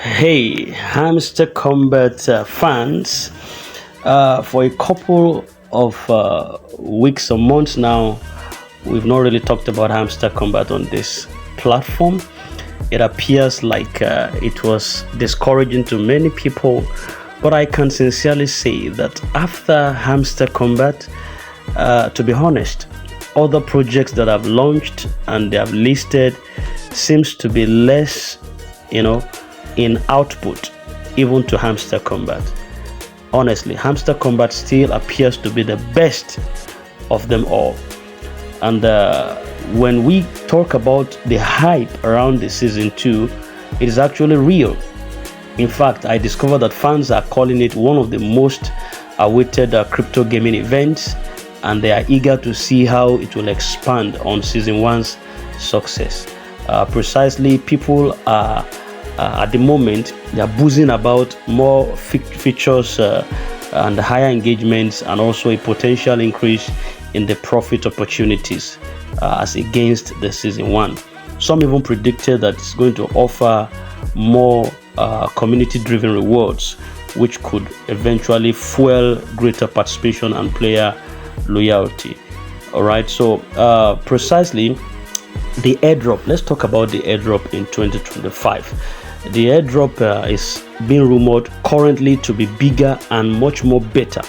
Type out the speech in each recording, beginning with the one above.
Hey, Hamster Combat fans, for a couple of weeks or months now, we've not really talked about Hamster Combat on this platform. It appears like it was discouraging to many people, but I can sincerely say that after Hamster Combat, to be honest, other projects that I've launched and they have listed seems to be less, in output, even to Hamster Combat. Honestly, Hamster Combat still appears to be the best of them all. And when we talk about the hype around the season 2, it is actually real. In fact, I discovered that fans are calling it one of the most awaited crypto gaming events, and they are eager to see how it will expand on season 1's success. Precisely, people are at the moment they are buzzing about more features and higher engagements, and also a potential increase in the profit opportunities as against the season 1. Some even predicted that it's going to offer more community-driven rewards, which could eventually fuel greater participation and player loyalty. All right, so precisely the airdrop. Let's talk about the airdrop in 2025. The airdrop is being rumored currently to be bigger and much more better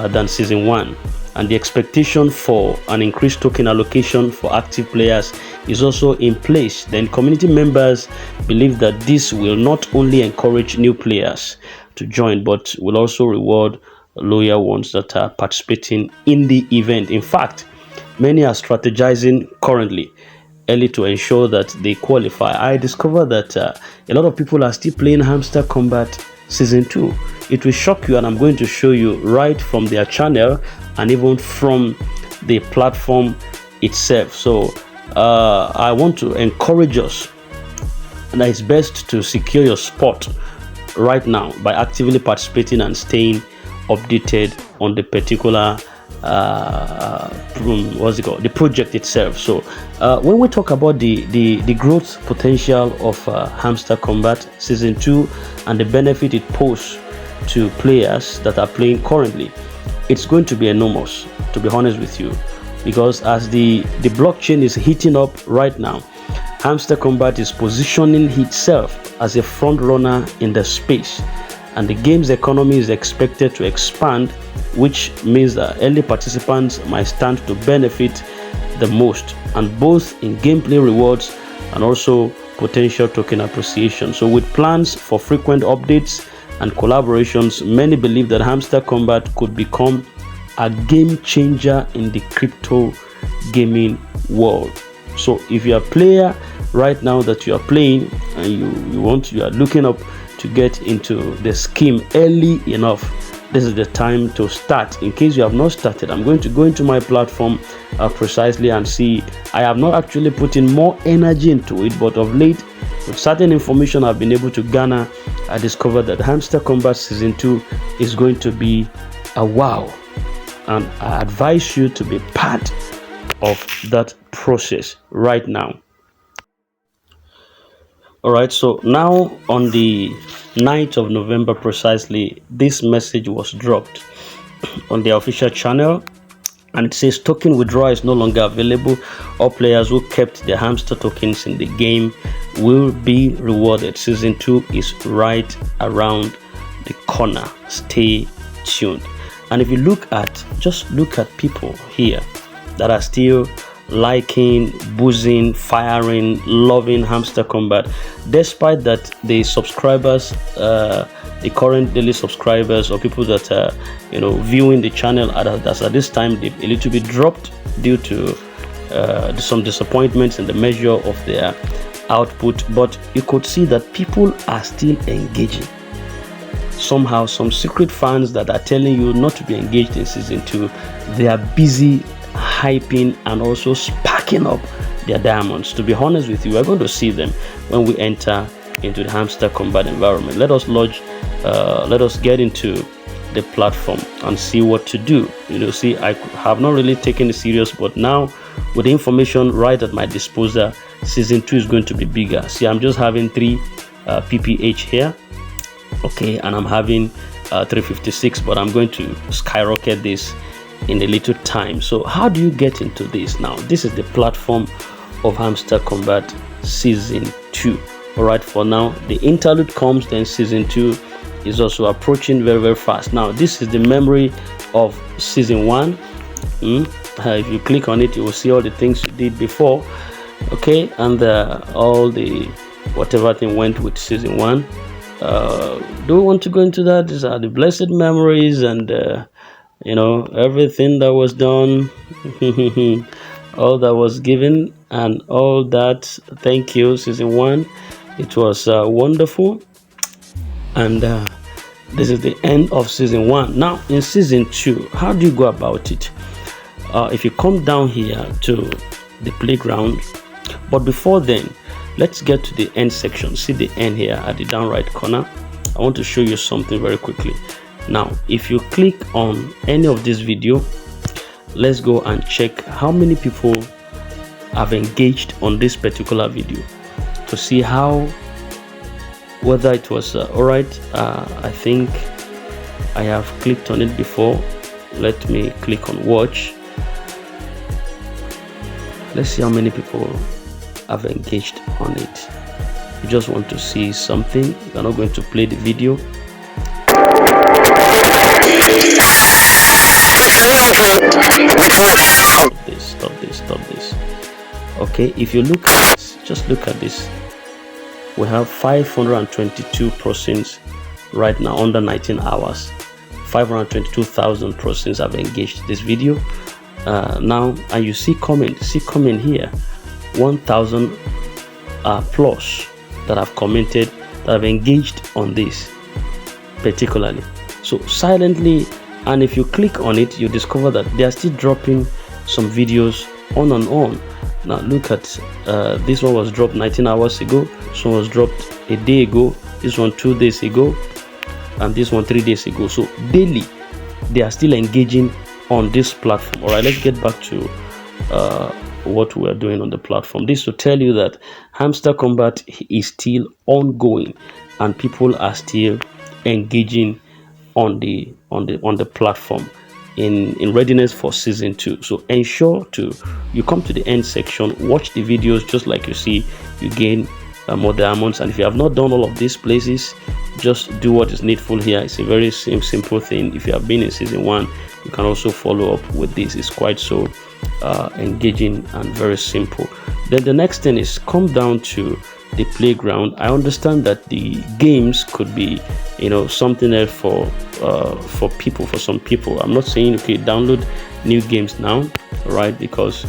than season 1, and the expectation for an increased token allocation for active players is also in place. Then community members believe that this will not only encourage new players to join, but will also reward loyal ones that are participating in the event. In fact, many are strategizing currently early to ensure that they qualify. I discovered that a lot of people are still playing Hamster Combat season 2. It will shock you, and I'm going to show you right from their channel and even from the platform itself. So I want to encourage us that it's best to secure your spot right now by actively participating and staying updated on the particular the project itself. So when we talk about the growth potential of Hamster Combat season 2 and the benefit it poses to players that are playing currently, it's going to be enormous, to be honest with you, because as the blockchain is heating up right now, Hamster Combat is positioning itself as a front runner in the space, and the game's economy is expected to expand, which means that early participants might stand to benefit the most, and both in gameplay rewards and also potential token appreciation. So with plans for frequent updates and collaborations, many believe that Hamster Combat could become a game changer in the crypto gaming world. So if you're a player right now that you are playing and you are looking up to get into the scheme early enough, this is the time to start. In case you have not started, I'm going to go into my platform precisely and see. I have not actually put in more energy into it, but of late, with certain information I've been able to garner, I discovered that Hamster Combat season 2 is going to be a wow, and I advise you to be part of that process right now. All right, so now on the 9th of November precisely, this message was dropped on their official channel, and it says token withdrawal is no longer available. All players who kept their hamster tokens in the game will be rewarded. Season 2 is right around the corner. Stay tuned. And if you just look at people here that are still liking, buzzing, firing, loving Hamster Combat, despite that the subscribers, the current daily subscribers or people that are viewing the channel at this time, they've a little bit dropped due to some disappointments in the measure of their output, but you could see that people are still engaging. Somehow some secret fans that are telling you not to be engaged in season 2, they are busy hyping and also sparking up their diamonds. To be honest with you, we're going to see them when we enter into the Hamster Combat environment. Let us get into the platform and see what to do. See, I have not really taken it serious, but now with the information right at my disposal, season 2 is going to be bigger. See, I'm just having 3 pph here. Okay, and I'm having 356, but I'm going to skyrocket this in a little time. So how do you get into this now? This is the platform of Hamster Kombat season 2. All right, for now the interlude comes, then season 2 is also approaching very, very fast. Now this is the memory of season 1. If you click on it, you will see all the things you did before. Okay, and all the whatever thing went with season 1. Do we want to go into that? These are the blessed memories, and you know, everything that was done, all that was given, and all that. Thank you, season 1. It was wonderful, and this is the end of season 1. Now in season 2, how do you go about it? If you come down here to the playground, but before then, let's get to the end section. See the end here at the down right corner. I want to show you something very quickly. Now if you click on any of this video, let's go and check how many people have engaged on this particular video to see how, whether it was all right. I think I have clicked on it before. Let me click on watch. Let's see how many people have engaged on it. You just want to see something. You're not going to play the video. Stop this. Okay, if you look at this, just look at this. We have 522 persons right now under 19 hours. 522,000 persons have engaged this video. Now, and you see comment here, 1,000 plus that have commented, that have engaged on this particularly. So silently, and if you click on it, you discover that they are still dropping some videos on and on. Now look at this one was dropped 19 hours ago, this one was dropped a day ago, this one 2 days ago, and this one 3 days ago. So daily they are still engaging on this platform. All right, let's get back to what we are doing on the platform. This to tell you that Hamster Kombat is still ongoing and people are still engaging on the platform in readiness for season 2. So ensure to you come to the end section, watch the videos. Just like you see, you gain more diamonds, and if you have not done all of these places, just do what is needful here. It's a very simple thing. If you have been in season 1, you can also follow up with this. It's quite so engaging and very simple. Then the next thing is come down to the playground. I understand that the games could be, you know, something else for people, for some people. I'm not saying okay, download new games now, right? Because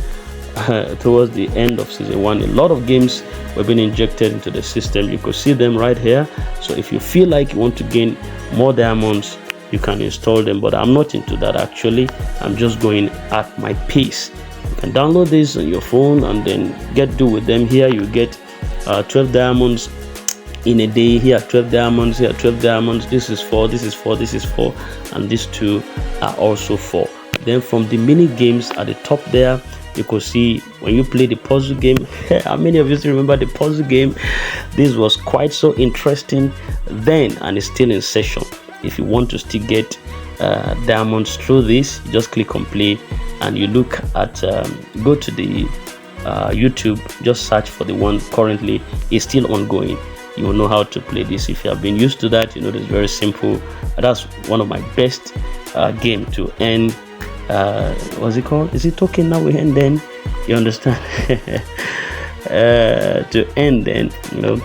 towards the end of season 1, a lot of games were being injected into the system. You could see them right here. So if you feel like you want to gain more diamonds, you can install them, but I'm not into that actually. I'm just going at my pace. You can download this on your phone and then do with them. Here you get 12 diamonds in a day. Here 12 diamonds, here 12 diamonds. This is 4, this is 4, this is 4, and these 2 are also 4. Then from the mini games at the top there, you could see when you play the puzzle game. How many of you still remember the puzzle game? This was quite so interesting then, and it's still in session. If you want to still get diamonds through this, you just click on play and you look at go to the YouTube, just search for the one currently is still ongoing. You will know how to play this. If you have been used to that, you know it's very simple. That's one of my best game to end. What's it called? Is it token now we end then? You understand? To end then, you know.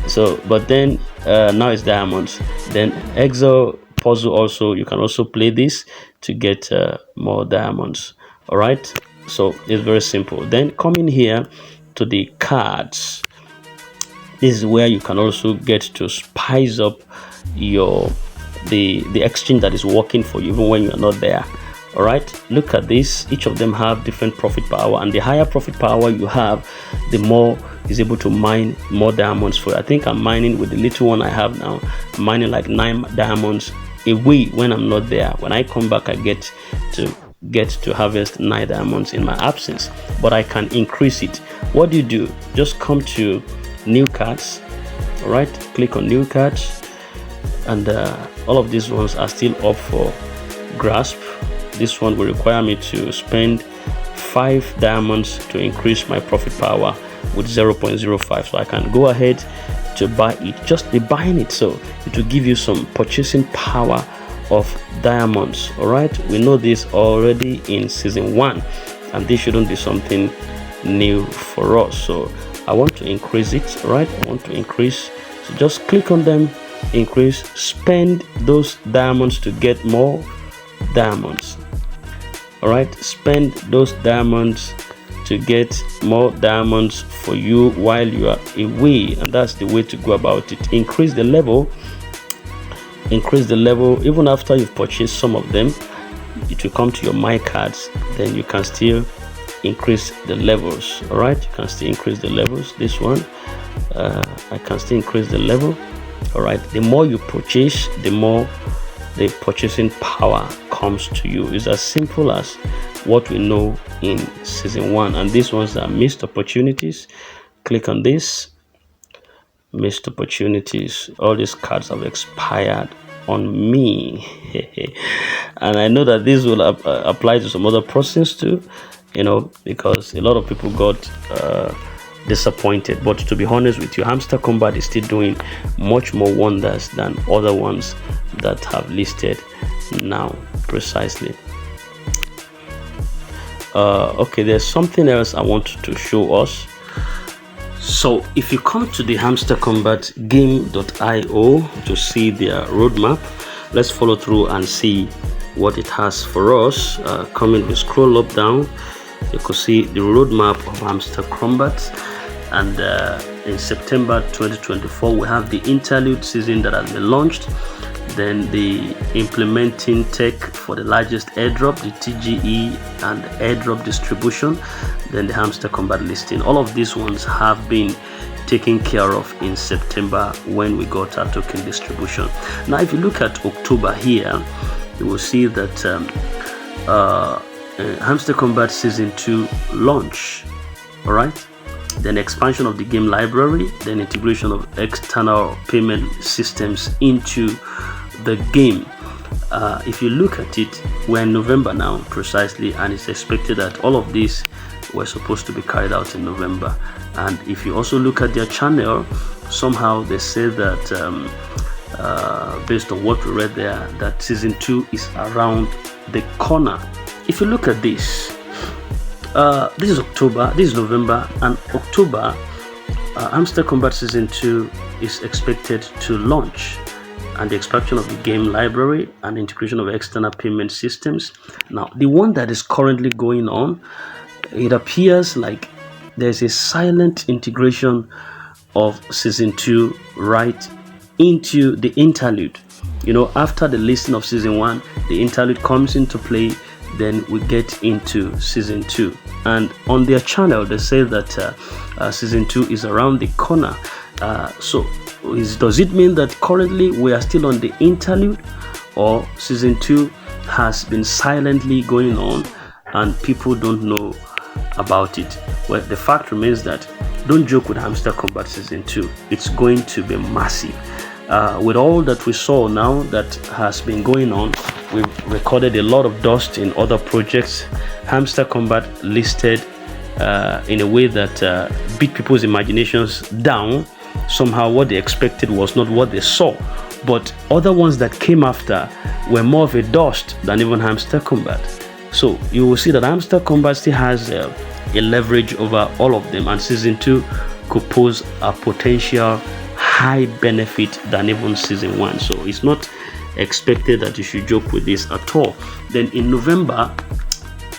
So but then now it's diamonds. Then exo puzzle also, you can also play this to get more diamonds. All right, so it's very simple. Then come in here to the cards. This is where you can also get to spice up your the exchange that is working for you even when you are not there. All right, look at this. Each of them have different profit per hour, and the higher profit per hour you have, the more is able to mine more diamonds for you. I think I'm mining with the little one I have now. I'm mining like 9 diamonds a week when I'm not there. When I come back, I get to harvest 9 diamonds in my absence, but I can increase it. What do? Just come to new cards, All right, click on new cards, and all of these ones are still up for grasp. This one will require me to spend 5 diamonds to increase my profit power with 0.05, so I can go ahead to buy it. Just be buying it, so it will give you some purchasing power of diamonds. All right, we know this already in season 1, and this shouldn't be something new for us. So I want to increase it. All right, I want to increase, so just click on them, increase, spend those diamonds to get more diamonds. All right, spend those diamonds to get more diamonds for you while you are away, and that's the way to go about it. Increase the level even after you've purchased some of them. It will come to your my cards, then you can still increase the levels. All right, you can still increase the levels. This one, I can still increase the level. All right, the more you purchase, the more the purchasing power comes to you. It's as simple as what we know in season 1. And these ones are missed opportunities. Click on this, missed opportunities. All these cards have expired on me. And I know that this will apply to some other persons too, you know, because a lot of people got disappointed. But to be honest with you, Hamster Kombat is still doing much more wonders than other ones that have listed now. Precisely. Okay, there's something else I want to show us. So if you come to the Hamster Kombat game.io to see their roadmap, let's follow through and see what it has for us. Coming, we scroll up down, you can see the roadmap of Hamster Kombat. And in September 2024, we have the interlude season that has been launched. Then the implementing tech for the largest airdrop, the TGE and airdrop distribution, then the Hamster Kombat listing. All of these ones have been taken care of in September when we got our token distribution. Now, if you look at October here, you will see that Hamster Kombat Season 2 launch. All right. Then expansion of the game library, then integration of external payment systems into the game. If you look at it, we're in November now precisely, and it's expected that all of these were supposed to be carried out in November. And if you also look at their channel, somehow they say that based on what we read there, that season 2 is around the corner. If you look at this, this is October, this is November, and October, Hamster Kombat Season 2 is expected to launch, and the expansion of the game library and integration of external payment systems. Now, the one that is currently going on, it appears like there's a silent integration of Season 2 right into the interlude. You know, after the listing of Season 1, the interlude comes into play, then we get into Season 2. And on their channel, they say that Season 2 is around the corner. So does it mean that currently we are still on the interlude, or Season 2 has been silently going on and people don't know about it? Well, the fact remains that don't joke with Hamster Kombat Season 2. It's going to be massive. With all that we saw now that has been going on, we've recorded a lot of dust in other projects. Hamster Kombat listed in a way that beat people's imaginations down. Somehow what they expected was not what they saw, but other ones that came after were more of a dust than even Hamster Kombat. So you will see that Hamster Kombat still has a leverage over all of them, and Season 2 could pose a potential high benefit than even Season 1. So it's not expected that you should joke with this at all. Then in November,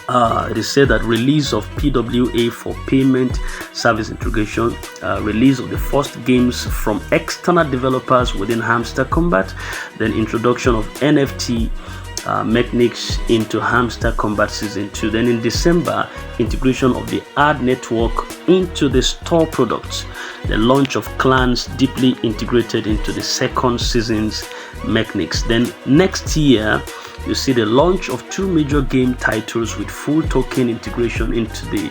it is said that release of PWA for payment service integration, release of the first games from external developers within Hamster Kombat, then introduction of NFT mechanics into Hamster Kombat Season 2. Then in December, integration of the ad network into the store products, the launch of clans deeply integrated into the second season's mechanics. Then next year, you see the launch of 2 major game titles with full token integration into the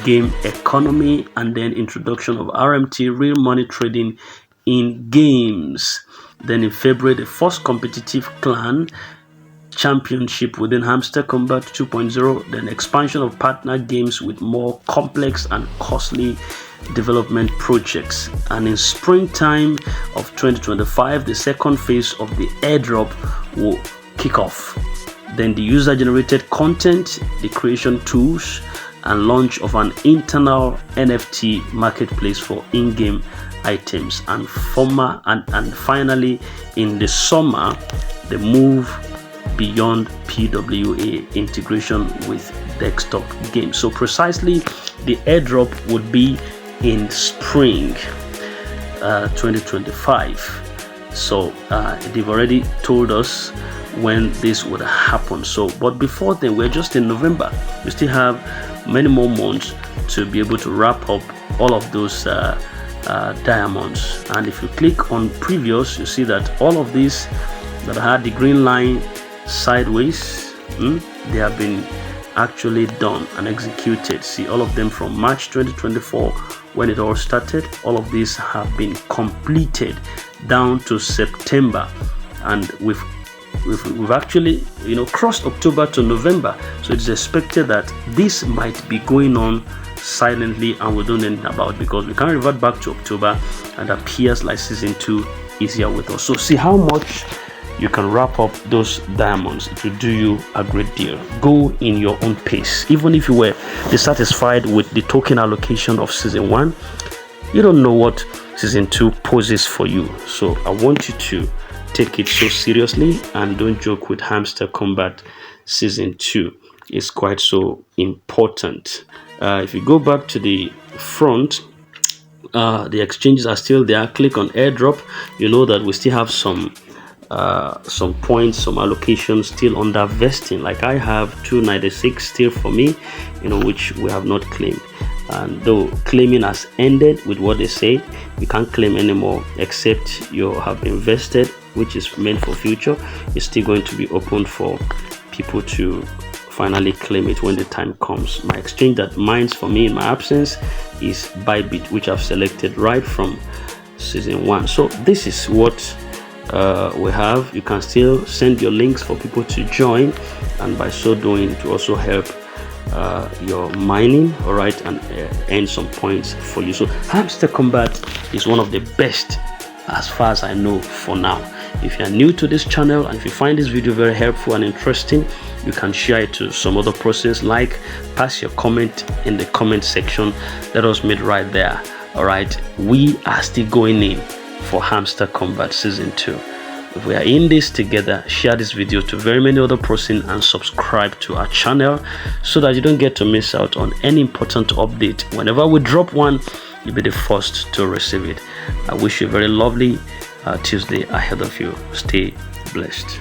game economy, and then introduction of RMT, real money trading, in games. Then in February, the first competitive clan championship within Hamster Kombat 2.0, then expansion of partner games with more complex and costly development projects. And in springtime of 2025, the second phase of the airdrop will kick off. Then the user-generated content, the creation tools, and launch of an internal NFT marketplace for in-game items. And finally, in the summer, the move beyond PWA integration with desktop games. So precisely, the airdrop would be in spring 2025. So they've already told us when this would happen. So but before then, we're just in November. We still have many more months to be able to wrap up all of those diamonds. And if you click on previous, you see that all of these that had the green line sideways, they have been actually done and executed. See, all of them from March 2024 when it all started, all of these have been completed down to September, and we've actually crossed October to November. So it's expected that this might be going on silently and we don't know anything about it, because we can't revert back to October and appears like season 2 is here with us. So see how much you can wrap up those diamonds. It will do you a great deal. Go in your own pace. Even if you were dissatisfied with the token allocation of season 1, you don't know what season 2 poses for you. So I want you to take it so seriously and don't joke with Hamster Kombat season 2. It's quite so important. If you go back to the front, the exchanges are still there. Click on airdrop. You know that we still have some points, some allocations still under vesting. Like I have 296 still for me, which we have not claimed. And though claiming has ended with what they said, you can't claim anymore except you have invested, which is meant for future. It's still going to be open for people to finally claim it when the time comes. My exchange that mines for me in my absence is Bybit, which I've selected right from season 1. So this is what we have. You can still send your links for people to join, and by so doing to also help your mining, all right, and earn some points for you. So Hamster Kombat is one of the best as far as I know for now. If you are new to this channel and if you find this video very helpful and interesting, you can share it to some other persons. Like, pass your comment in the comment section. Let us meet right there. All right, we are still going in for Hamster Kombat season 2. If we are in this together, share this video to very many other persons and subscribe to our channel so that you don't get to miss out on any important update. Whenever we drop one, you'll be the first to receive it. I wish you a very lovely Tuesday ahead of you. Stay blessed.